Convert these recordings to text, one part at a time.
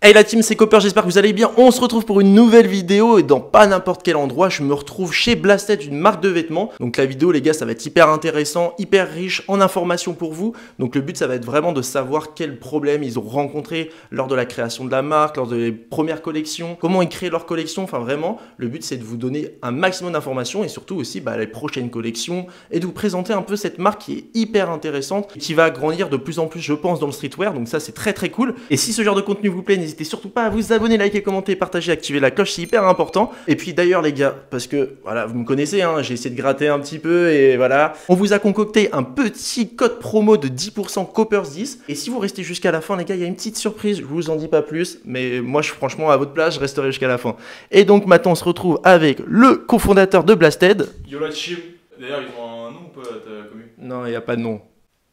Hey la team, c'est Copper, j'espère que vous allez bien. On se retrouve pour une nouvelle vidéo et dans pas n'importe quel endroit. Je me retrouve chez Blasted, une marque de vêtements. Donc la vidéo les gars, ça va être hyper intéressant, hyper riche en informations pour vous. Donc le but ça va être vraiment de savoir quels problèmes ils ont rencontrés lors de la création de la marque, lors des premières collections, comment ils créent leur collection. Enfin vraiment, le but c'est de vous donner un maximum d'informations et surtout aussi les prochaines collections et de vous présenter un peu cette marque qui est hyper intéressante et qui va grandir de plus en plus je pense dans le streetwear. Donc ça c'est très très cool. Et si ce genre de contenu vous plaît, n'hésitez surtout pas à vous abonner, liker, commenter, partager, activer la cloche, c'est hyper important. Et puis d'ailleurs les gars, parce que voilà, vous me connaissez, hein, j'ai essayé de gratter un petit peu et voilà, on vous a concocté un petit code promo de 10% Coppers10. Et si vous restez jusqu'à la fin les gars, il y a une petite surprise, je vous en dis pas plus, mais moi franchement à votre place, je resterai jusqu'à la fin. Et donc maintenant on se retrouve avec le cofondateur de Blasted. Yo la team, d'ailleurs ils ont un nom ou pas ta commu? Non, il n'y a pas de nom.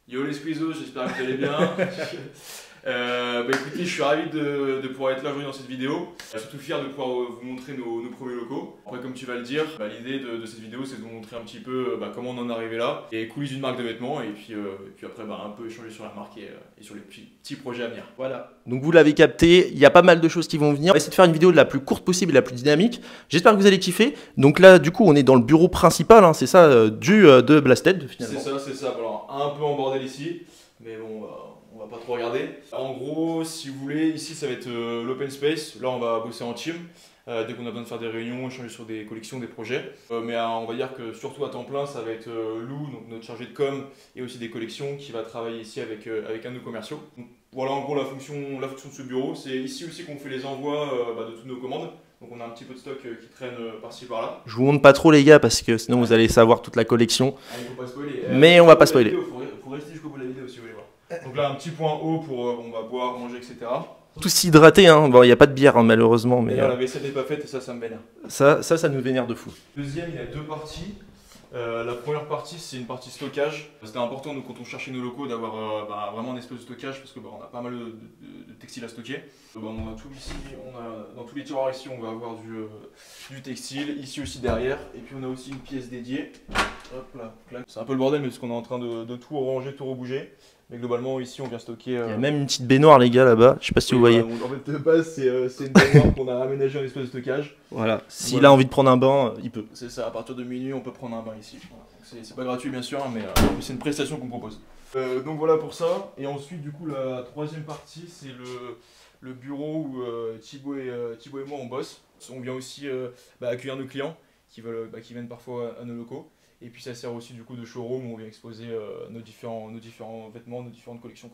Yo les Squeezos, j'espère que vous allez bien. Écoutez, je suis ravi de pouvoir être là aujourd'hui dans cette vidéo. Surtout fier de pouvoir vous montrer nos premiers locaux. Après, comme tu vas le dire, l'idée de cette vidéo c'est de vous montrer un petit peu comment on en est arrivé là, et coulisses d'une marque de vêtements, et puis après un peu échanger sur la marque et sur les petits projets à venir. Voilà. Donc vous l'avez capté, il y a pas mal de choses qui vont venir. On va essayer de faire une vidéo de la plus courte possible et la plus dynamique. J'espère que vous allez kiffer. Donc là, du coup, on est dans le bureau principal, hein, c'est ça, de Blasted finalement. C'est ça. Alors, un peu en bordel ici, mais bon, on va pas trop regarder. En gros, si vous voulez, ici ça va être l'open space. Là, on va bosser en team. Dès qu'on a besoin de faire des réunions, échanger sur des collections, des projets. Mais on va dire que surtout à temps plein, ça va être Lou, donc notre chargé de com, et aussi des collections, qui va travailler ici avec un de nos commerciaux. Donc, voilà en gros la fonction de ce bureau. C'est ici aussi qu'on fait les envois de toutes nos commandes. Donc on a un petit peu de stock qui traîne par-ci par-là. Je vous montre pas trop les gars parce que sinon vous allez savoir toute la collection. Il faut pas spoiler. Mais on va pas spoiler. Il faut rester jusqu'au bout de la vidéo si vous voulez voir. Donc là un petit point haut pour on va boire, manger, etc. Tous hydratés, hein. Bon, il n'y a pas de bière hein, malheureusement. Mais la vaisselle n'est pas faite et ça me vénère. Ça nous vénère de fou. Deuxième, il y a deux parties. La première partie, c'est une partie stockage. C'était important, nous, quand on cherchait nos locaux, d'avoir vraiment un espace de stockage parce que on a pas mal de textiles à stocker. On a tout ici, dans tous les tiroirs ici, on va avoir du textile, ici aussi derrière. Et puis on a aussi une pièce dédiée. Hop là. C'est un peu le bordel, mais parce qu'on est en train de tout ranger, tout rebouger. Mais globalement, ici, on vient stocker. Il y a même une petite baignoire, les gars, là-bas. Je sais pas si vous voyez. En fait, de base, c'est une baignoire qu'on a aménagée en espace de stockage. Voilà. S'il a envie de prendre un bain, il peut. C'est ça, à partir de minuit, on peut prendre un bain ici. Voilà. C'est pas gratuit, bien sûr, mais c'est une prestation qu'on propose. Donc voilà pour ça. Et ensuite, du coup, la troisième partie, c'est le bureau où Thibaut et moi, on bosse. On vient aussi accueillir nos clients qui viennent parfois à nos locaux. Et puis ça sert aussi du coup de showroom où on vient exposer nos différents vêtements, nos différentes collections.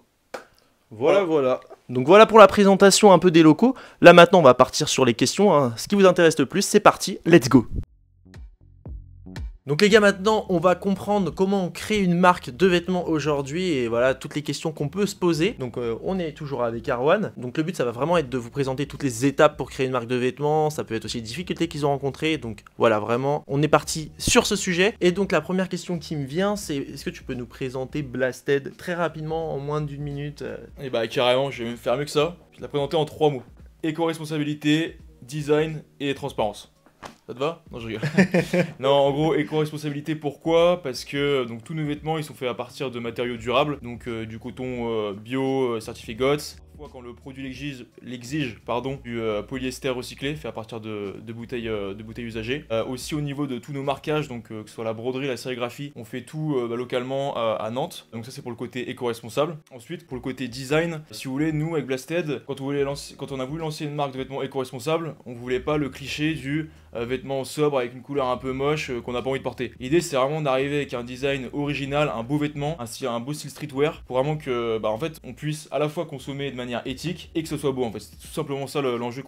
Voilà. Donc voilà pour la présentation un peu des locaux. Là maintenant on va partir sur les questions, hein. Ce qui vous intéresse le plus, c'est parti, let's go. Donc les gars, maintenant on va comprendre comment on crée une marque de vêtements aujourd'hui et voilà toutes les questions qu'on peut se poser. Donc on est toujours avec Arwan. Donc le but ça va vraiment être de vous présenter toutes les étapes pour créer une marque de vêtements. Ça peut être aussi les difficultés qu'ils ont rencontrées. Donc voilà, vraiment on est parti sur ce sujet. Et donc la première question qui me vient, c'est est-ce que tu peux nous présenter Blasted très rapidement en moins d'une minute? Et carrément, je vais même faire mieux que ça. Je vais la présenter en 3 mots. Éco-responsabilité, design et transparence. Ça te va? Non, je rigole. Non, en gros, éco-responsabilité, pourquoi? Parce que donc, tous nos vêtements, ils sont faits à partir de matériaux durables, donc du coton bio certifié GOTS. Quand le produit l'exige, du polyester recyclé fait à partir de bouteilles usagées. Aussi au niveau de tous nos marquages, donc que ce soit la broderie, la sérigraphie, on fait tout localement à Nantes. Donc ça c'est pour le côté éco-responsable. Ensuite pour le côté design, si vous voulez, nous avec Blasted, quand on a voulu lancer une marque de vêtements éco-responsable, on voulait pas le cliché du vêtement sobre avec une couleur un peu moche qu'on n'a pas envie de porter. L'idée c'est vraiment d'arriver avec un design original, un beau vêtement, un beau style streetwear, pour vraiment que en fait on puisse à la fois consommer de manière éthique et que ce soit beau en fait. C'est tout simplement ça l'enjeu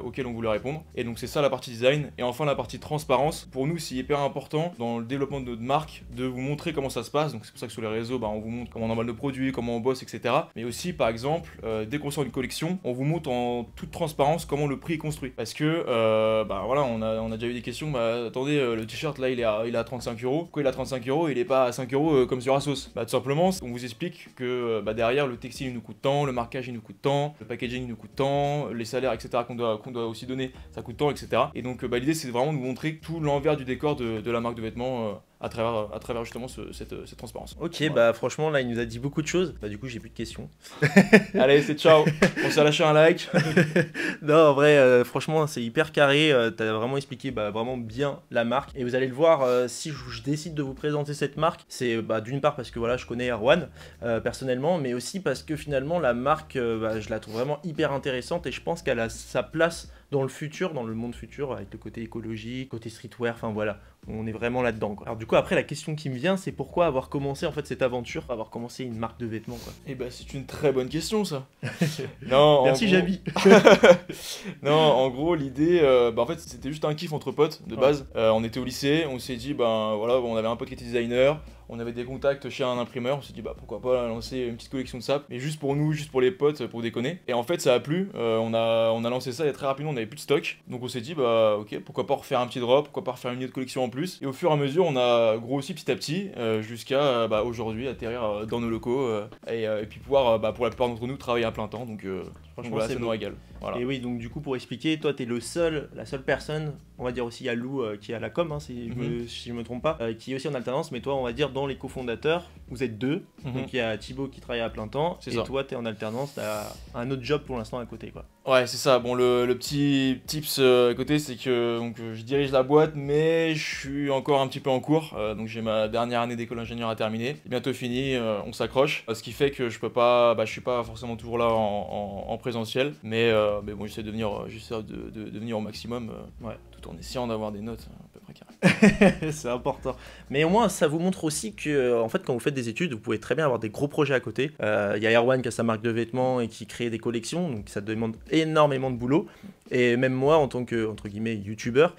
auquel on voulait répondre. Et donc c'est ça la partie design. Et enfin la partie transparence. Pour nous c'est hyper important dans le développement de notre marque de vous montrer comment ça se passe. Donc c'est pour ça que sur les réseaux on vous montre comment on emballe nos produits, comment on bosse, etc. Mais aussi par exemple dès qu'on sort une collection, on vous montre en toute transparence comment le prix est construit. Parce que voilà, on a déjà eu des questions. Attendez, le t-shirt là il est à 35 €. Pourquoi il est à 35 €? Il est pas à 5 € comme sur Asos? Tout simplement on vous explique que derrière le textile il nous coûte tant, le marquage il nous coûte tant, le packaging il nous coûte tant, les salaires etc qu'on doit aussi donner ça coûte tant, etc. Et donc l'idée c'est vraiment de vous montrer tout l'envers du décor de la marque de vêtements à travers justement cette transparence. Ok, Voilà. bah franchement là il nous a dit beaucoup de choses. Bah du coup j'ai plus de questions. Allez, c'est ciao. On s'est lâché un like. Non, en vrai, franchement, c'est hyper carré. T'as vraiment expliqué vraiment bien la marque. Et vous allez le voir, si je décide de vous présenter cette marque, c'est d'une part parce que voilà, je connais Erwan personnellement, mais aussi parce que finalement, la marque, je la trouve vraiment hyper intéressante et je pense qu'elle a sa place dans le futur, dans le monde futur, avec le côté écologique, côté streetwear, enfin voilà, on est vraiment là-dedans, quoi. Alors du coup, après, la question qui me vient, c'est pourquoi avoir commencé en fait cette aventure, avoir commencé une marque de vêtements, quoi. Eh ben, c'est une très bonne question, ça. Non, Merci, Javi. Non, en gros, l'idée, en fait, c'était juste un kiff entre potes de base. On était au lycée, on s'est dit, voilà, on avait un pote qui était designer. On avait des contacts chez un imprimeur, on s'est dit pourquoi pas lancer une petite collection de sapes, mais juste pour nous, juste pour les potes, pour déconner. Et en fait ça a plu, on a lancé ça et très rapidement on avait plus de stock, donc on s'est dit ok, pourquoi pas refaire un petit drop, pourquoi pas refaire une autre collection en plus. Et au fur et à mesure on a grossi petit à petit jusqu'à aujourd'hui atterrir dans nos locaux et puis pouvoir pour la plupart d'entre nous travailler à plein temps, donc franchement voilà, ça nous régale. Voilà. Et oui, donc du coup pour expliquer, toi t'es la seule personne, on va dire aussi il y a Lou qui est à la com, hein, si je me trompe pas, qui est aussi en alternance, mais toi on va dire dans les cofondateurs, vous êtes deux, donc il y a Thibaut qui travaille à plein temps, et toi t'es en alternance, t'as un autre job pour l'instant à côté, quoi. Ouais, c'est ça. Bon, le petit tips à côté, c'est que je dirige la boîte, mais je suis encore un petit peu en cours. Donc j'ai ma dernière année d'école d'ingénieur à terminer. C'est bientôt fini, on s'accroche. Ce qui fait que je peux pas, je suis pas forcément toujours là en présentiel, mais bon, j'essaie de venir au maximum, tout en essayant d'avoir des notes à peu près carrées. C'est important. Mais au moins, ça vous montre aussi que, en fait, quand vous faites des études, vous pouvez très bien avoir des gros projets à côté. Il y a Erwan qui a sa marque de vêtements et qui crée des collections, donc ça demande énormément de boulot. Et même moi, en tant que, entre guillemets, youtubeur,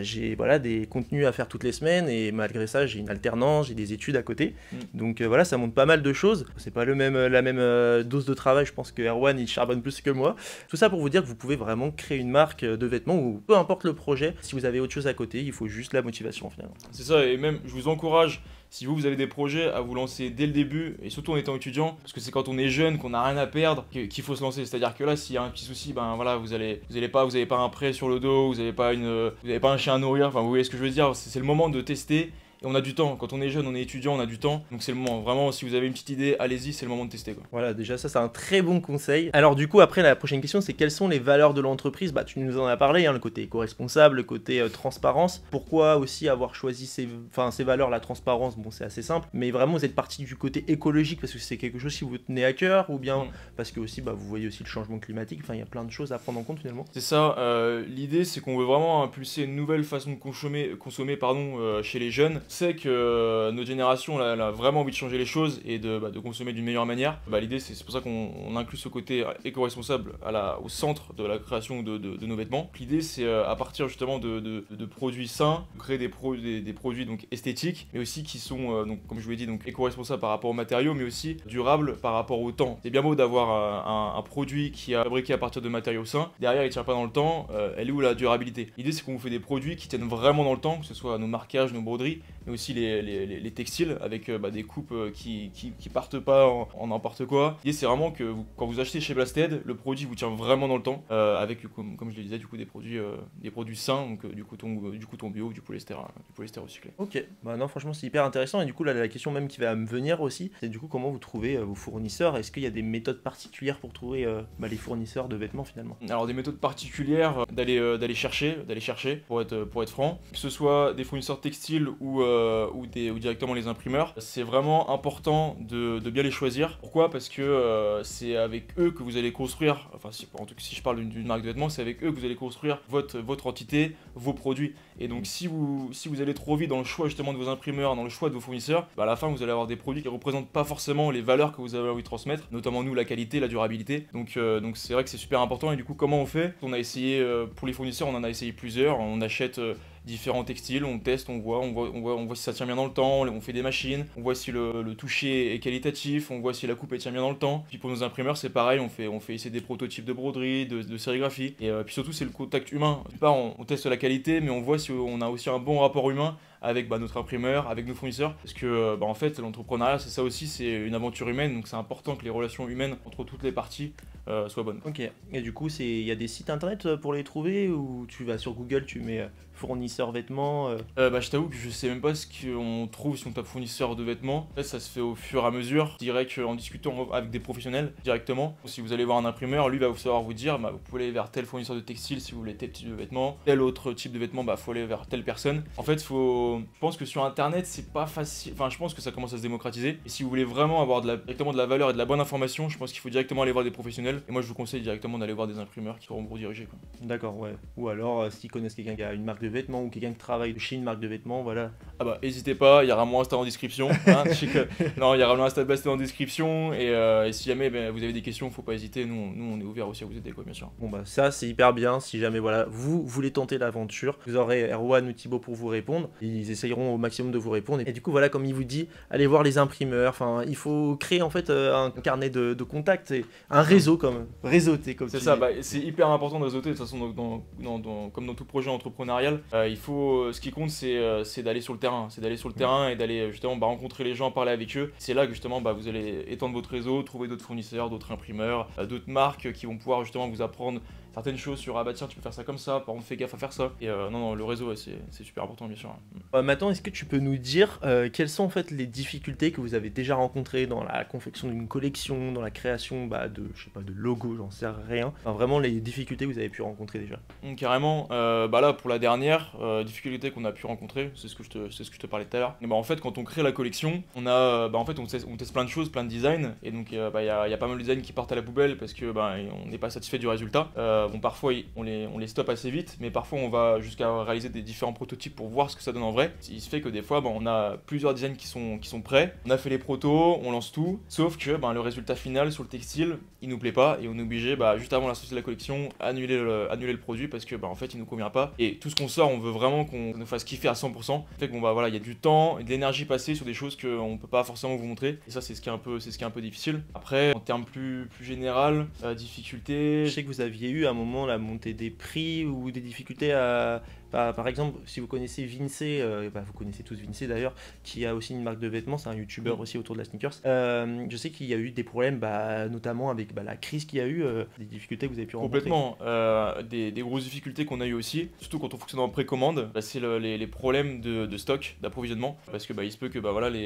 j'ai des contenus à faire toutes les semaines et malgré ça, j'ai une alternance, j'ai des études à côté. Donc voilà, ça montre pas mal de choses. C'est pas la même dose de travail, je pense que Erwan, il charbonne plus que moi. Tout ça pour vous dire que vous pouvez vraiment créer une marque de vêtements ou peu importe le projet, si vous avez autre chose à côté, il faut juste la motivation finalement. C'est ça, et même je vous encourage, si vous avez des projets, à vous lancer dès le début, et surtout en étant étudiant, parce que c'est quand on est jeune, qu'on n'a rien à perdre, qu'il faut se lancer. C'est-à-dire que là, s'il y a un petit souci, vous avez pas un prêt sur le dos, vous avez pas un chien à nourrir, enfin vous voyez ce que je veux dire, c'est le moment de tester. Et on a du temps, quand on est jeune, on est étudiant, on a du temps, donc c'est le moment, vraiment, si vous avez une petite idée, allez-y, c'est le moment de tester, quoi. Voilà, déjà ça c'est un très bon conseil. Alors du coup, après la prochaine question, c'est quelles sont les valeurs de l'entreprise? Tu nous en as parlé, hein, le côté éco-responsable, le côté transparence. Pourquoi aussi avoir choisi ces valeurs, la transparence? Bon, c'est assez simple, mais vraiment vous êtes parti du côté écologique parce que c'est quelque chose qui vous tenait à cœur, ou bien parce que aussi vous voyez aussi le changement climatique, enfin il y a plein de choses à prendre en compte finalement. C'est ça, l'idée c'est qu'on veut vraiment impulser une nouvelle façon de consommer chez les jeunes. C'est que notre génération elle a vraiment envie de changer les choses et de consommer d'une meilleure manière. L'idée c'est pour ça qu'on inclut ce côté éco-responsable au centre de la création de nos vêtements. L'idée c'est à partir justement de produits sains, de créer des produits donc esthétiques, mais aussi qui sont donc comme je vous l'ai dit donc éco-responsables par rapport aux matériaux, mais aussi durables par rapport au temps. C'est bien beau d'avoir un produit qui est fabriqué à partir de matériaux sains, derrière il tient pas dans le temps, elle est où la durabilité? L'idée c'est qu'on vous fait des produits qui tiennent vraiment dans le temps, que ce soit nos marquages, nos broderies, mais aussi les textiles avec des coupes qui partent pas en n'importe quoi. L'idée c'est vraiment que quand vous achetez chez Blasted, le produit vous tient vraiment dans le temps, avec comme je le disais du coup des produits sains, donc du coup ton bio, du polyester recyclé. Ok, non franchement c'est hyper intéressant, et du coup là la question même qui va me venir aussi, c'est du coup comment vous trouvez vos fournisseurs? Est-ce qu'il y a des méthodes particulières pour trouver les fournisseurs de vêtements finalement? Alors des méthodes particulières d'aller chercher pour être franc, que ce soit des fournisseurs textiles ou directement les imprimeurs, c'est vraiment important de bien les choisir. Pourquoi? Parce que c'est avec eux que vous allez construire, en tout cas si je parle d'une marque de vêtements, c'est avec eux que vous allez construire votre entité, vos produits. Et donc si vous allez trop vite dans le choix justement de vos imprimeurs, dans le choix de vos fournisseurs, à la fin vous allez avoir des produits qui ne représentent pas forcément les valeurs que vous avez envie de transmettre, notamment nous la qualité, la durabilité. Donc c'est vrai que c'est super important. Et du coup comment on fait? On a essayé, pour les fournisseurs on en a essayé plusieurs, on achète différents textiles, on teste, on voit si ça tient bien dans le temps, on fait des machines, on voit si le toucher est qualitatif, on voit si la coupe elle tient bien dans le temps. Puis pour nos imprimeurs c'est pareil, on fait essayer des prototypes de broderie, de sérigraphie, et puis surtout c'est le contact humain. On teste la qualité, mais on voit si on a aussi un bon rapport humain avec notre imprimeur, avec nos fournisseurs. Parce que en fait, l'entrepreneuriat, c'est ça aussi, c'est une aventure humaine. Donc c'est important que les relations humaines entre toutes les parties soient bonnes. Ok, et du coup, il y a des sites internet pour les trouver ou tu vas sur Google, tu mets fournisseur vêtements Je t'avoue que je sais même pas ce qu'on trouve si on tape fournisseur de vêtements. En fait, ça se fait au fur et à mesure. Je dirais qu'en discutant avec des professionnels directement, si vous allez voir un imprimeur, lui va savoir vous dire vous pouvez aller vers tel fournisseur de textile si vous voulez tel type de vêtements, tel autre type de vêtements, faut aller vers telle personne. En fait, je pense que sur internet, c'est pas facile. Enfin, je pense que ça commence à se démocratiser. Et si vous voulez vraiment avoir directement de la valeur et de la bonne information, je pense qu'il faut directement aller voir des professionnels. Et moi, je vous conseille directement d'aller voir des imprimeurs qui sauront vous rediriger. D'accord, ouais. Ou alors, s'ils connaissent quelqu'un qui a une marque de vêtements ou quelqu'un qui travaille chez une marque de vêtements, voilà. N'hésitez pas, il y aura mon Insta en description. Non, il y aura mon Insta Blasted en description. Et si jamais vous avez des questions, faut pas hésiter. Nous, on est ouvert aussi à vous aider, bien sûr. Bon, ça, c'est hyper bien. Si jamais, vous voulez tenter l'aventure, vous aurez Erwan ou Thibaut pour vous répondre. Ils essayeront au maximum de vous répondre. Et du coup, comme il vous dit, allez voir les imprimeurs. Enfin, il faut créer en fait un carnet de contacts et un réseau réseauter comme c'est ça. C'est hyper important de réseauter. De toute façon, comme dans tout projet entrepreneurial, ce qui compte, c'est d'aller sur le terrain. C'est d'aller sur le terrain et d'aller justement rencontrer les gens, parler avec eux. C'est là que justement vous allez étendre votre réseau, trouver d'autres fournisseurs, d'autres imprimeurs, d'autres marques qui vont pouvoir justement vous apprendre certaines choses sur tiens, tu peux faire ça comme ça, par contre fais gaffe à faire ça. Et non, le réseau c'est super important, bien sûr. Maintenant, est-ce que tu peux nous dire quelles sont en fait les difficultés que vous avez déjà rencontrées dans la confection d'une collection, dans la création de logos, j'en sais rien. Enfin, vraiment les difficultés que vous avez pu rencontrer déjà. Carrément, là pour la dernière difficulté qu'on a pu rencontrer, c'est ce que je te parlais tout à l'heure. Et en fait, quand on crée la collection, on a on teste plein de choses, plein de designs, et donc il y a pas mal de designs qui partent à la poubelle parce que on n'est pas satisfait du résultat. Parfois on les stoppe assez vite, mais parfois on va jusqu'à réaliser des différents prototypes pour voir ce que ça donne en vrai. Il se fait que des fois on a plusieurs designs qui sont prêts, on a fait les protos, on lance tout, sauf que le résultat final sur le textile il nous plaît pas et on est obligé juste avant la sortie de la collection annuler le produit parce que en fait il nous convient pas, et tout ce qu'on sort on veut vraiment qu'on nous fasse kiffer à 100%. Fait qu'on il y a du temps et de l'énergie passée sur des choses qu'on peut pas forcément vous montrer, et ça c'est ce qui est un peu difficile. Après en termes plus général, difficulté, je sais que vous aviez eu à un moment la montée des prix ou des difficultés par exemple, si vous connaissez Vince, vous connaissez tous Vince d'ailleurs, qui a aussi une marque de vêtements, c'est un youtubeur aussi autour de la sneakers. Je sais qu'il y a eu des problèmes, notamment avec la crise qu'il y a eu, des difficultés que vous avez pu rencontrer. Complètement, des grosses difficultés qu'on a eu aussi, surtout quand on fonctionne en précommande, c'est les problèmes de stock, d'approvisionnement, parce que il se peut que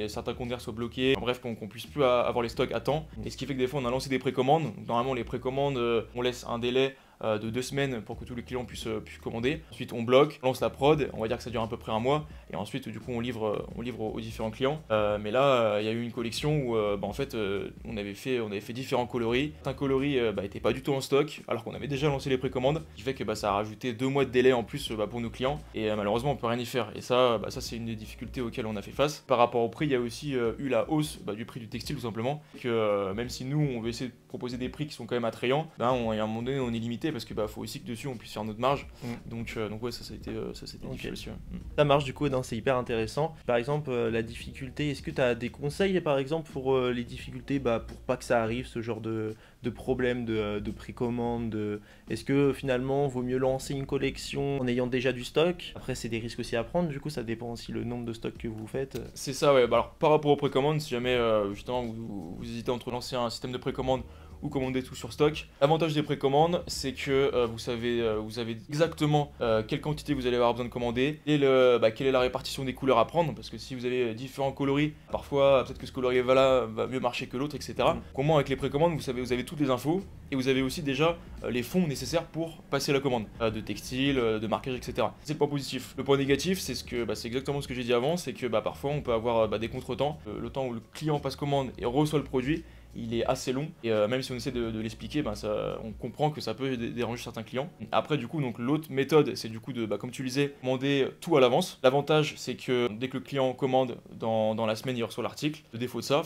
certains conteneurs soient bloqués, bref qu'on puisse plus avoir les stocks à temps, et ce qui fait que des fois on a lancé des précommandes. Normalement les précommandes, on laisse un délai de 2 semaines pour que tous les clients puissent commander. Ensuite on bloque, on lance la prod, on va dire que ça dure à peu près un mois, et ensuite du coup on livre aux différents clients. Mais là il y a eu une collection où on avait fait différents coloris. Certains coloris étaient pas du tout en stock alors qu'on avait déjà lancé les précommandes, ce qui fait que ça a rajouté 2 mois de délai en plus pour nos clients, et malheureusement on peut rien y faire. Et ça c'est une des difficultés auxquelles on a fait face. Par rapport au prix, il y a aussi eu la hausse du prix du textile, tout simplement, que même si nous on veut essayer de proposer des prix qui sont quand même attrayants, à un moment donné on est limité parce que faut aussi que dessus on puisse faire notre marge. Donc ouais, ça a été difficile aussi. Ça marche, du coup, c'est hyper intéressant. Par exemple, la difficulté, est-ce que tu as des conseils par exemple pour les difficultés, pour pas que ça arrive, ce genre de problème de précommande Est-ce que finalement vaut mieux lancer une collection en ayant déjà du stock? Après c'est des risques aussi à prendre, du coup ça dépend aussi le nombre de stocks que vous faites. C'est ça, ouais. Alors par rapport aux précommandes, si jamais justement vous hésitez entre lancer un système de précommande ou commander tout sur stock. L'avantage des précommandes, c'est que vous savez exactement quelle quantité vous allez avoir besoin de commander et quelle est la répartition des couleurs à prendre, parce que si vous avez différents coloris, parfois peut-être que ce coloris va mieux marcher que l'autre, etc. Comment avec les précommandes, vous avez toutes les infos et vous avez aussi déjà les fonds nécessaires pour passer la commande, de textile, de marquage, etc. C'est le point positif. Le point négatif, c'est c'est exactement ce que j'ai dit avant, c'est que parfois on peut avoir des contretemps. Le temps où le client passe commande et reçoit le produit, il est assez long, et même si on essaie de l'expliquer, on comprend que ça peut déranger certains clients. Après du coup, donc l'autre méthode, c'est du coup de, comme tu le disais, commander tout à l'avance. L'avantage, c'est que dès que le client commande dans la semaine, il reçoit l'article. Le défaut de ça,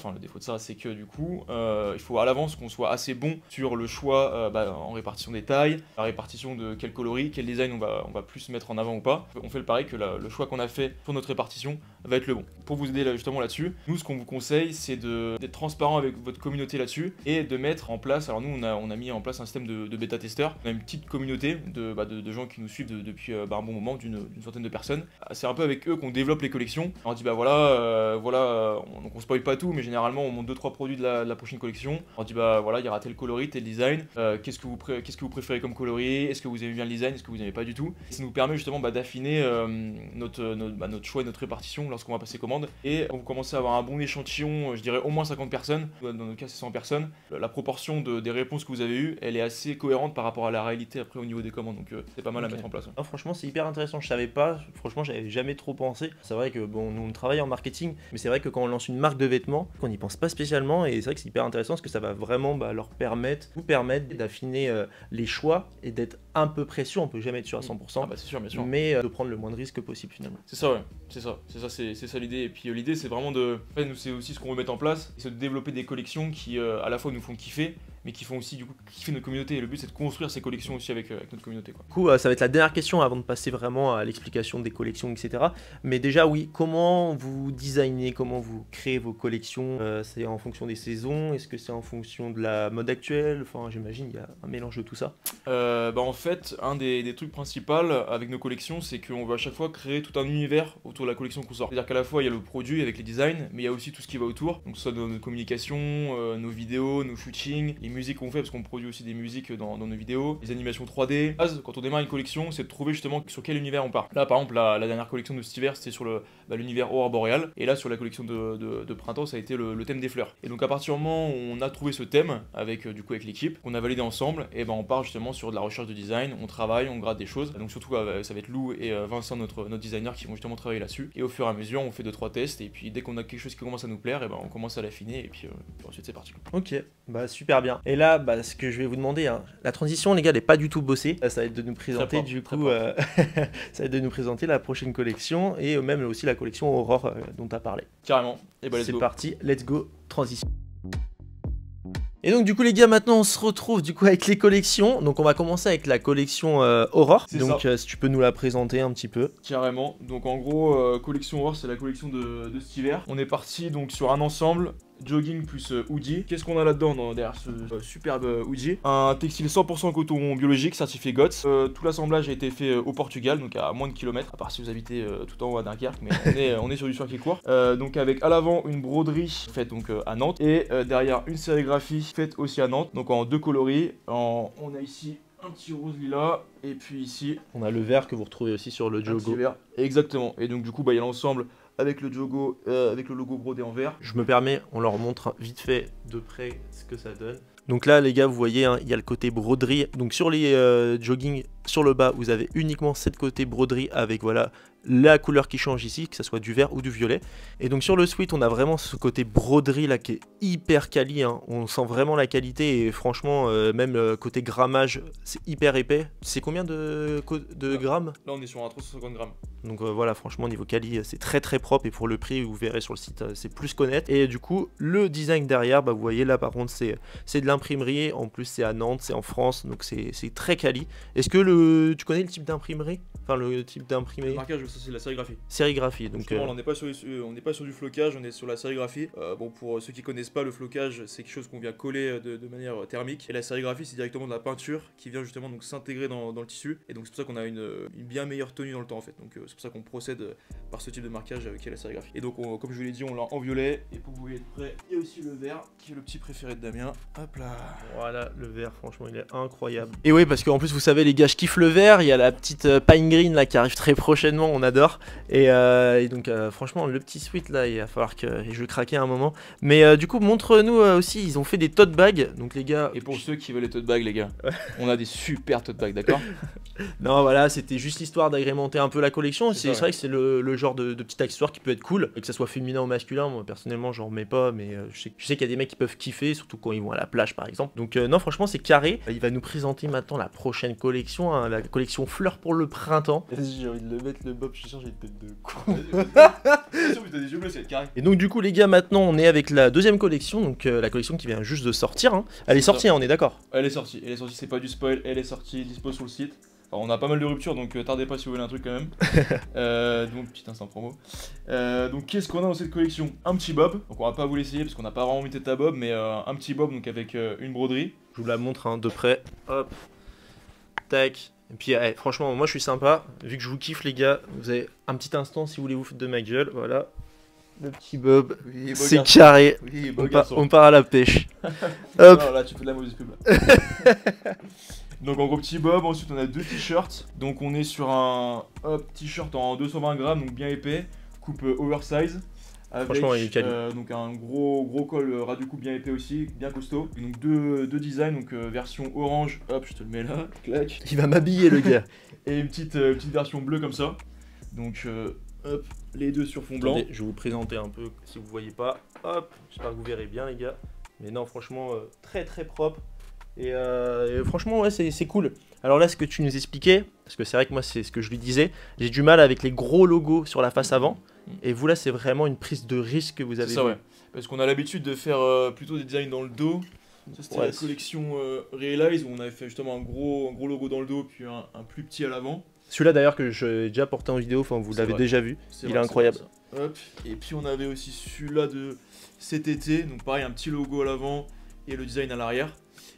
c'est que du coup, il faut à l'avance qu'on soit assez bon sur le choix en répartition des tailles, la répartition de quel coloris, quel design on va plus mettre en avant ou pas. On fait le pari que le choix qu'on a fait pour notre répartition va être le bon. Pour vous aider là, justement là-dessus, nous ce qu'on vous conseille c'est d'être transparent avec votre communauté là-dessus et de mettre en place, alors nous on a mis en place un système de bêta-testeurs, on a une petite communauté de gens qui nous suivent depuis un bon moment, d'une centaine de personnes. C'est un peu avec eux qu'on développe les collections. On dit bah voilà, donc on spoil pas tout, mais généralement on monte 2-3 produits de la prochaine collection. On dit bah voilà, il y aura tel coloris, tel design, qu'est-ce que vous préférez comme coloris, est-ce que vous aimez bien le design, est-ce que vous n'aimez pas du tout. Et ça nous permet justement d'affiner notre choix et notre répartition lorsqu'on va passer commande. Et on commence à avoir un bon échantillon, je dirais au moins 50 personnes, dans notre cas c'est 100 personnes. La proportion des réponses que vous avez eues, elle est assez cohérente par rapport à la réalité après au niveau des commandes, donc c'est pas mal à mettre en place. Non, franchement c'est hyper intéressant, je savais pas, franchement j'avais jamais trop pensé. C'est vrai que bon, nous on travaille en marketing, mais c'est vrai que quand on lance une marque de vêtements, qu'on n'y pense pas spécialement, et c'est vrai que c'est hyper intéressant parce que ça va vraiment vous permettre d'affiner les choix et d'être un peu précieux, on peut jamais être sûr à 100%, ah bah c'est sûr, bien sûr. Mais de prendre le moins de risques possible finalement. C'est ça, ouais, c'est ça l'idée. Et puis l'idée c'est vraiment nous c'est aussi ce qu'on veut mettre en place, c'est de développer des collections qui à la fois nous font kiffer, mais qui font aussi du coup kiffer notre communauté. Et le but c'est de construire ces collections aussi avec notre communauté, quoi. Du coup, ça va être la dernière question avant de passer vraiment à l'explication des collections, etc. Mais déjà, oui, comment vous designez, comment vous créez vos collections? C'est en fonction des saisons? Est-ce que c'est en fonction de la mode actuelle? Enfin, j'imagine il y a un mélange de tout ça. En fait, un des trucs principaux avec nos collections, c'est qu'on va à chaque fois créer tout un univers autour de la collection qu'on sort. C'est-à-dire qu'à la fois il y a le produit avec les designs, mais il y a aussi tout ce qui va autour. Donc soit nos communications, nos vidéos, nos shootings, les musiques qu'on fait, parce qu'on produit aussi des musiques dans nos vidéos, les animations 3D. Quand on démarre une collection, c'est de trouver justement sur quel univers on part. Là par exemple, la dernière collection de cet hiver, c'était sur l'univers aurore boréale, et là sur la collection de printemps, ça a été le thème des fleurs. Et donc à partir du moment où on a trouvé ce thème avec l'équipe, qu'on a validé ensemble, et on part justement sur de la recherche de design, on travaille, on gratte des choses. Donc surtout ça va être Lou et Vincent, notre designer, qui vont justement travailler là-dessus. Et au fur et à mesure, on fait 2-3 tests, et puis dès qu'on a quelque chose qui commence à nous plaire, on commence à l'affiner, et puis ensuite c'est parti. Ok, bah super bien. Et là, ce que je vais vous demander, hein, la transition, les gars, n'est pas du tout bossée. Ça va être de nous présenter ça va être de nous présenter la prochaine collection et même aussi la collection Aurore dont tu as parlé. Carrément. Et c'est parti, let's go, transition. Et donc du coup les gars, maintenant on se retrouve du coup avec les collections. Donc on va commencer avec la collection Aurore. Donc si tu peux nous la présenter un petit peu. Carrément. Donc en gros, collection Aurore, c'est la collection de cet hiver. On est parti donc sur un ensemble jogging plus hoodie. Qu'est-ce qu'on a là-dedans derrière ce superbe hoodie? Un textile 100% coton biologique certifié GOTS. Tout l'assemblage a été fait au Portugal, donc à moins de kilomètres, à part si vous habitez tout en haut à Dunkerque, mais on est sur du circuit court. Donc avec à l'avant une broderie faite donc à Nantes, et derrière une sérigraphie faite aussi à Nantes, donc en 2 coloris. On a ici un petit rose lilas, et puis ici on a le vert que vous retrouvez aussi sur le Jogo. Exactement. Et donc du coup il y a l'ensemble avec le Jogo, avec le logo brodé en vert. Je me permets, on leur montre vite fait de près ce que ça donne. Donc là les gars, vous voyez, hein, il y a le côté broderie. Donc sur les jogging, sur le bas, vous avez uniquement cette côté broderie avec voilà la couleur qui change ici, que ce soit du vert ou du violet. Et donc sur le sweat, on a vraiment ce côté broderie là qui est hyper quali, hein. On sent vraiment la qualité, et franchement même côté grammage, c'est hyper épais. C'est combien de grammes? Là on est sur un 350 grammes. Donc voilà, franchement niveau quali c'est très très propre, et pour le prix vous verrez sur le site c'est plus qu'honnête. Et du coup le design derrière, vous voyez là par contre c'est de l'imprimerie, en plus c'est à Nantes, c'est en France, donc c'est très quali. Est-ce que tu connais le type d'imprimerie? Enfin le type d'imprimé? Le marquage, ça c'est la sérigraphie. Sérigraphie, donc on n'est pas sur du flocage, on est sur la sérigraphie. Bon, pour ceux qui connaissent pas, le flocage c'est quelque chose qu'on vient coller de manière thermique, et la sérigraphie c'est directement de la peinture qui vient justement donc s'intégrer dans le tissu, et donc c'est pour ça qu'on a une bien meilleure tenue dans le temps en fait. Donc c'est pour ça qu'on procède par ce type de marquage qui est la sérigraphie. Et donc comme je vous l'ai dit, on l'a en violet, et pour que vous voyez de près, il y a aussi le vert qui est le petit préféré de Damien. Hop là. Voilà, le vert, franchement il est incroyable. Et oui, parce qu'en plus vous savez les gars, je kiffe le vert. Il y a la petite pine green là qui arrive très prochainement, on adore. Et donc franchement le petit sweat là, il va falloir que je vais craquer un moment. Mais du coup montre-nous aussi, ils ont fait des tote bags. Donc les gars, et pour ceux qui veulent les tote bags les gars, on a des super tote bags, d'accord? Non voilà, c'était juste l'histoire d'agrémenter un peu la collection. C'est vrai que c'est le genre de petit accessoire qui peut être cool, que ça soit féminin ou masculin. Moi personnellement j'en remets pas, mais je sais qu'il y a des mecs qui peuvent kiffer, surtout quand ils vont à la plage par exemple. Donc non, franchement c'est carré. Il va nous présenter maintenant la prochaine collection, hein, la collection fleurs pour le printemps. J'ai envie de le mettre, le bob, je suis sûr j'ai une tête de con. Et donc du coup les gars, maintenant on est avec la deuxième collection, donc la collection qui vient juste de sortir, hein. Elle est sortie, hein, on est d'accord? Elle est sortie, c'est pas du spoil, elle est sortie, dispo sur le site. Alors, on a pas mal de ruptures, donc tardez pas si vous voulez un truc quand même. Donc petit instant promo. Donc qu'est-ce qu'on a dans cette collection? Un petit bob, donc on va pas vous l'essayer parce qu'on n'a pas vraiment mis tête à bob, mais un petit bob donc avec une broderie. Je vous la montre hein, de près. Hop. Tac. Et puis franchement, moi je suis sympa. Vu que je vous kiffe les gars, vous avez un petit instant si vous voulez vous foutre de ma gueule. Voilà. Le petit bob. Oui, C'est carré. Oui, On part à la pêche. Hop. Non, là tu fais de la mauvaise pub. Donc en gros petit bob, ensuite on a 2 t-shirts. Donc on est sur un t-shirt en 220 grammes, donc bien épais, coupe oversize. Avec, franchement il est quali. donc un gros col ras du cou bien épais aussi, bien costaud. Et donc deux designs, donc version orange, hop je te le mets là, clac. Il va m'habiller le gars. Et une petite version bleue comme ça. Donc hop, les deux sur fond blanc. Attendez, je vais vous présenter un peu si vous voyez pas. Hop, j'espère que vous verrez bien les gars. Mais non franchement très propre. Et franchement ouais c'est cool. Alors là ce que tu nous expliquais, parce que c'est vrai que moi c'est ce que je lui disais, j'ai du mal avec les gros logos sur la face avant. Et vous là c'est vraiment une prise de risque que vous avez. C'est ça ouais. Parce qu'on a l'habitude de faire plutôt des designs dans le dos. Ça c'était la collection Realize où on avait fait justement un gros logo dans le dos puis un plus petit à l'avant. Celui-là d'ailleurs que j'ai déjà porté en vidéo, enfin vous l'avez déjà vu, il est incroyable. Hop. Et puis on avait aussi celui-là de cet été, donc pareil un petit logo à l'avant et le design à l'arrière.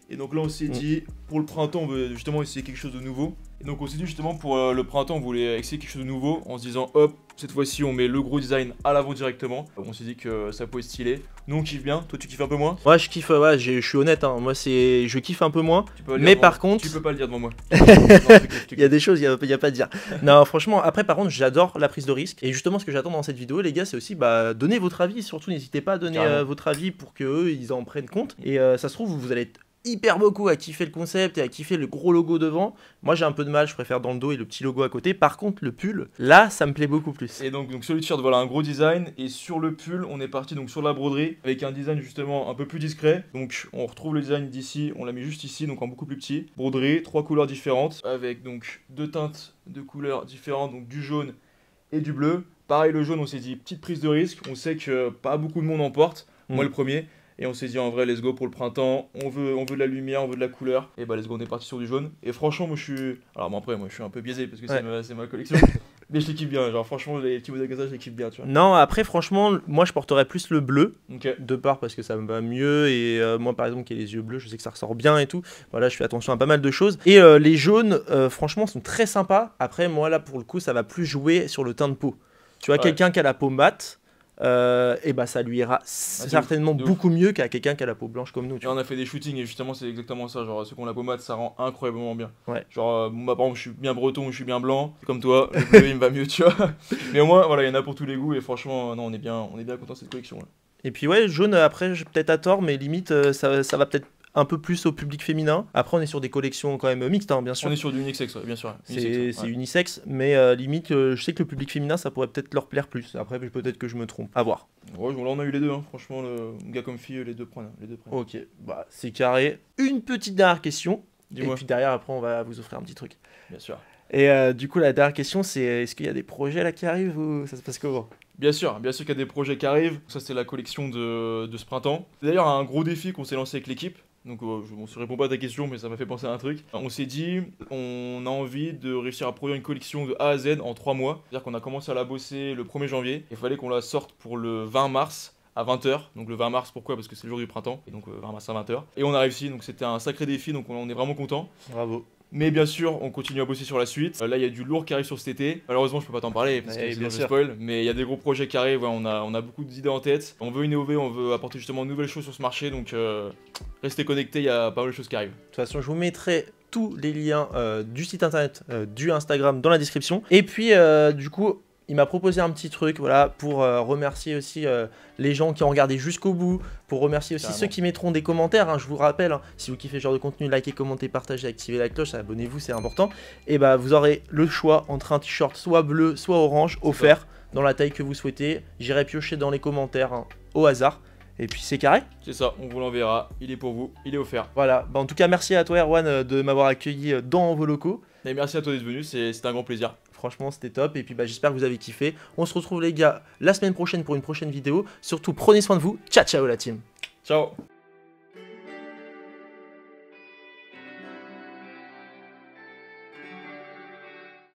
Et donc là on s'est dit, pour le printemps on veut justement essayer quelque chose de nouveau. Et donc on s'est dit justement pour le printemps on voulait essayer quelque chose de nouveau en se disant hop, cette fois-ci on met le gros design à l'avant directement. On s'est dit que ça pouvait être stylé. Nous on kiffe bien, toi tu kiffes un peu moins? Ouais je kiffe, ouais, je suis honnête, hein. Moi je kiffe un peu moins. Mais par contre... Tu peux pas le dire devant moi. Il y a des choses, il y a pas à dire. Non franchement, après par contre j'adore la prise de risque. Et justement ce que j'attends dans cette vidéo les gars c'est aussi donner votre avis. Surtout n'hésitez pas à donner votre avis pour qu'eux ils en prennent compte. Et ça se trouve vous allez être hyper beaucoup à kiffer le concept et à kiffer le gros logo devant. Moi j'ai un peu de mal, je préfère dans le dos et le petit logo à côté. Par contre le pull, là ça me plaît beaucoup plus. Et donc sur le t-shirt voilà un gros design. Et sur le pull on est parti donc sur la broderie avec un design justement un peu plus discret. Donc on retrouve le design d'ici, on l'a mis juste ici donc en beaucoup plus petit. Broderie, 3 couleurs différentes avec donc 2 teintes de couleurs différentes, donc du jaune et du bleu. Pareil le jaune on s'est dit petite prise de risque, on sait que pas beaucoup de monde en porte, moi le premier. Et on s'est dit en vrai let's go pour le printemps, on veut de la lumière, on veut de la couleur. Et bah let's go on est parti sur du jaune. Et franchement moi je suis... Alors bon, après moi je suis un peu biaisé parce que c'est ma collection. Mais je les kiffe bien, genre franchement les petits modèles comme ça je les kiffe bien tu vois. Non après franchement moi je porterais plus le bleu. Okay. De part parce que ça me va mieux. Et moi par exemple qui ai les yeux bleus je sais que ça ressort bien et tout. Voilà je fais attention à pas mal de choses. Et les jaunes franchement sont très sympas. Après moi là pour le coup ça va plus jouer sur le teint de peau. Tu vois quelqu'un qui a la peau mate. Et bah ça lui ira certainement beaucoup mieux qu'à quelqu'un qui a la peau blanche comme nous. Tu vois. On a fait des shootings et justement c'est exactement ça, genre ceux qui ont la peau mate ça rend incroyablement bien. Ouais. Genre moi par exemple je suis bien breton, je suis bien blanc, comme toi, le bleu il me va mieux tu vois. Mais au moins voilà il y en a pour tous les goûts et franchement non on est bien content de cette collection là. Et puis ouais jaune après peut-être à tort mais limite ça va peut-être un peu plus au public féminin. Après on est sur des collections quand même mixtes hein, bien sûr. On est sur du unisexe bien sûr. C'est unisexe mais limite je sais que le public féminin ça pourrait peut-être leur plaire plus. Après peut-être que je me trompe, à voir. Ouais là on a eu les deux hein. Franchement le gars comme fille les deux prennent. Ok bah c'est carré. Une petite dernière question. Et puis derrière après on va vous offrir un petit truc. Bien sûr. Et du coup la dernière question c'est est-ce qu'il y a des projets là qui arrivent ou ça se passe comment? Bien sûr qu'il y a des projets qui arrivent. Ça c'est la collection de ce printemps. C'est d'ailleurs un gros défi qu'on s'est lancé avec l'équipe. Donc je réponds pas à ta question mais ça m'a fait penser à un truc. On s'est dit on a envie de réussir à produire une collection de A à Z en 3 mois. C'est-à-dire qu'on a commencé à la bosser le 1er janvier. Il fallait qu'on la sorte pour le 20 mars à 20h. Donc le 20 mars pourquoi? Parce que c'est le jour du printemps. Et donc 20 mars à 20h. Et on a réussi donc c'était un sacré défi donc on est vraiment content. Bravo. Mais bien sûr, on continue à bosser sur la suite. Là, il y a du lourd qui arrive sur cet été. Malheureusement, je peux pas t'en parler parce que sinon je spoil. Mais il y a des gros projets qui arrivent. Ouais, on a beaucoup d'idées en tête. On veut innover, on veut apporter justement de nouvelles choses sur ce marché. Donc, restez connectés, il y a pas mal de choses qui arrivent. De toute façon, je vous mettrai tous les liens du site internet, du Instagram dans la description. Et puis, du coup, il m'a proposé un petit truc, voilà, pour remercier aussi les gens qui ont regardé jusqu'au bout, pour remercier aussi ceux qui mettront des commentaires, hein, je vous rappelle, hein, si vous kiffez ce genre de contenu, likez, commentez, partagez, activez la cloche, abonnez-vous, c'est important. Et bah vous aurez le choix entre un t-shirt soit bleu, soit orange, offert, dans la taille que vous souhaitez. J'irai piocher dans les commentaires hein, au hasard. Et puis c'est carré. C'est ça, on vous l'enverra, il est pour vous, il est offert. Voilà, bah, en tout cas merci à toi Erwan de m'avoir accueilli dans vos locaux. Et merci à toi d'être venu, c'était un grand plaisir. Franchement c'était top et puis bah, j'espère que vous avez kiffé. On se retrouve les gars la semaine prochaine pour une prochaine vidéo. Surtout prenez soin de vous, ciao ciao la team. Ciao.